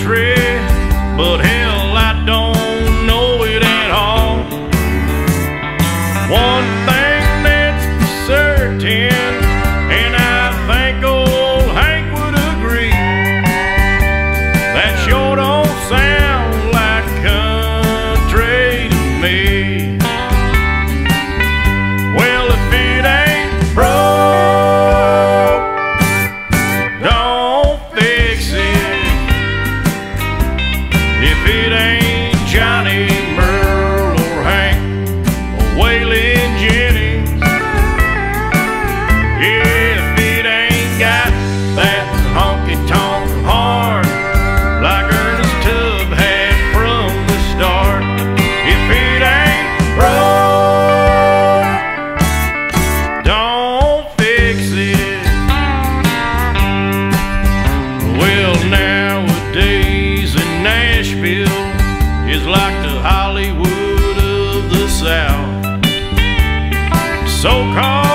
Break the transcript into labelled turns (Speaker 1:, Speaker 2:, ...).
Speaker 1: country, but hell, I don't know it at all. One thing that's certain, and I think old Hank would agree, that sure don't sound like country to me. Well, if it ain't broke, don't fix it. If it ain't Johnny, Merle, or Hank, or Waylon Jennings, yeah, if it ain't got that honky-tonk heart like Ernest Tubb had from the start, if it ain't broke, don't fix it. Well, nowadays in Nashville is like the Hollywood of the South. So-called